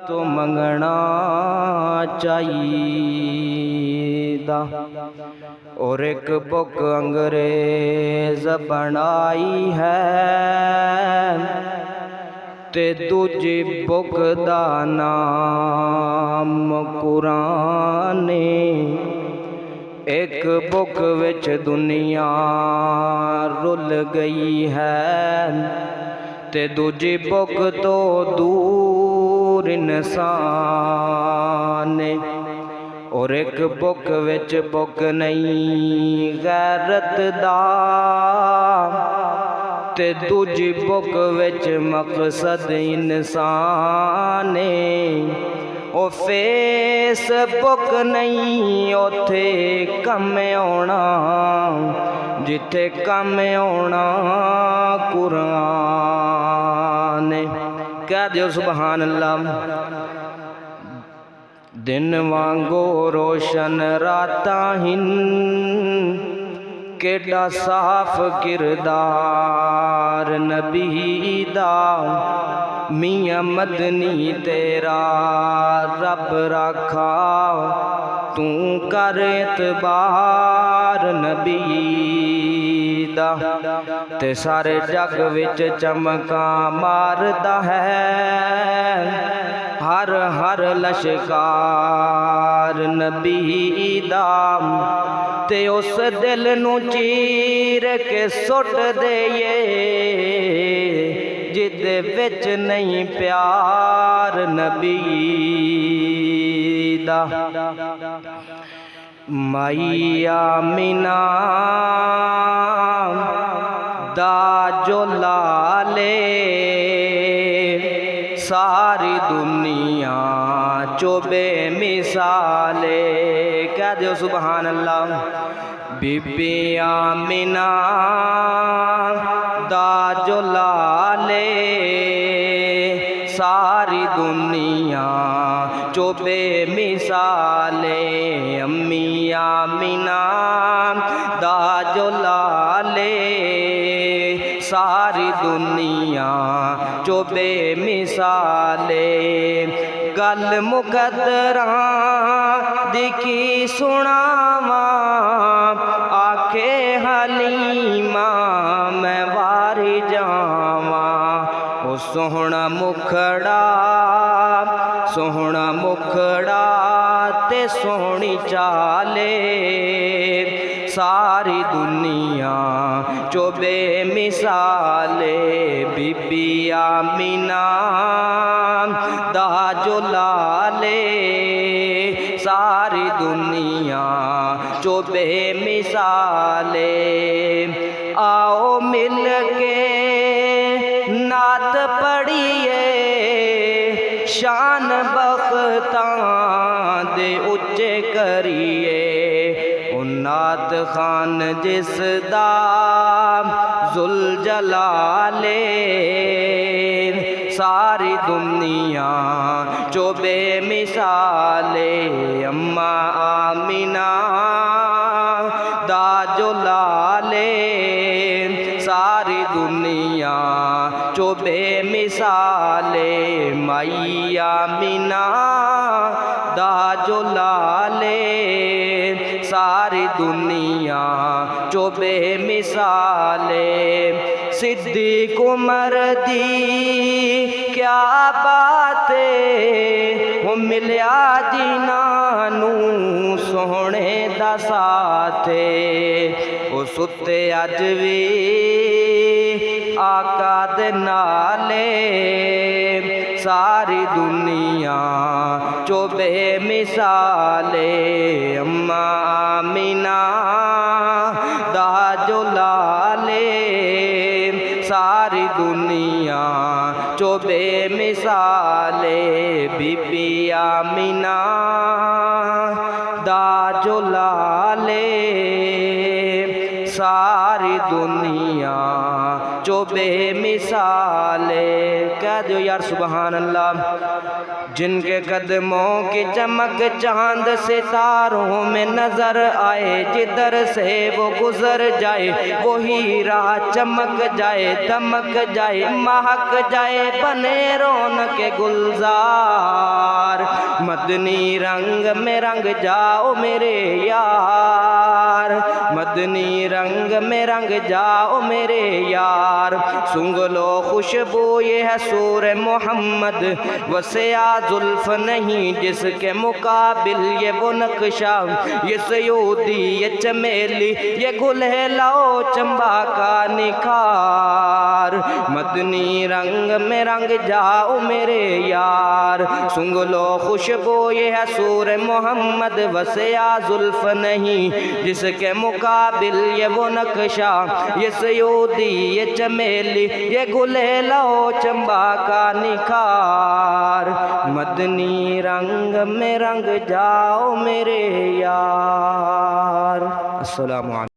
तो मंगना चाहिदा। और एक बुक अंग्रेज बनाई है ते दूजी बुक दा नाम कुरान। एक बुक विच दुनिया रुल गई है ते दूजी बुक तो दूर इंसान। और एक बुक विच बुक नहीं गैरत दा ते दूजी बुक विच मकसद इंसान। ओ फेसबुक नहीं उथे कम आना जिथे कम आना कुरान। कह दियो सुभान अल्लाह। दिन वांगो रोशन राता हिन केड़ा साफ किरदार नबी दा। मियां मदनी तेरा रब राखा तू कर एतबार नबी दा। ते सारे जग विच चमका मारदा है हर हर लश्कार नबी दा। ते उस दिल नू चीर के सुट देइए जिदे विच नहीं प्यार नबी दा। माई आमिना दा जो लाले सारी दुनिया चो बेमिसाले। कह दियो सुभान अल्लाह। बीबी आमिना दा जो लाले सारी दुनिया चो बेमिसाले। अम्मी आमिना दा जो लाले सारी दुनिया चो बेमिसाले। गल मुकद्दरां दी की सुनावा आखे हलीमा मैं वारी जावा। ओ सोहना मुखड़ा ते सोहनी चाले सारी दुनिया चो बेमिसाले। बीबी आमिना दा जो लाले सारी दुनिया चो बेमिसाले। आओ मिल के नात पढ़िए शान बख्तां दे उच्चे करिए। नात खान जिसदा जुल जलाले सारी दुनिया चो बेमिसाले। अम्मा आमिना दा जो लाले सारी दुनिया चो बेमिसाले। माई आमिना दा जो लाले सारी दुनिया चो बेमिसाले। सिद्दीक उमर दी क्या बातें वो मिलिया जिन्हां सोहणे दा साथे। वो सुते अज भी आका दे नाले सारी दुनिया चो बेमिसाले। अम्मा आमिना दा जो लाले सारी दुनिया चो बेमिसाले। बीबी आमिना दा जो लाले सारी दुनिया चो बेमिसाले। कह दो यार सुभान अल्लाह। जिनके कदमों की चमक चांद सितारों में नजर आए जिधर से वो गुजर जाए वही राह चमक जाए दमक जाए महक जाए बने रौनक के गुलजार। मदनी रंग में रंग जाओ मेरे यार, मदनी रंग में रंग जाओ मेरे यार। सुंग लो खुशबू ये है सूर मोहम्मद, वसिया जुल्फ नहीं जिसके मुकाबिल ये वो नक्शा, ये सयूदी ये चमेली ये गुल है लाओ चंबा का निखार। मदनी रंग में रंग जाओ मेरे यार, सुंग लो खुशबू ये है सूर मोहम्मद, वसिया जुल्फ नहीं जिसके मुकाबिल ये वो नक्शा, ये सयूदी ये चमेली ये गुले लो चंबा का निखार। मदनी रंग में रंग जाओ मेरे यार। अस्सलामु अलैकुम।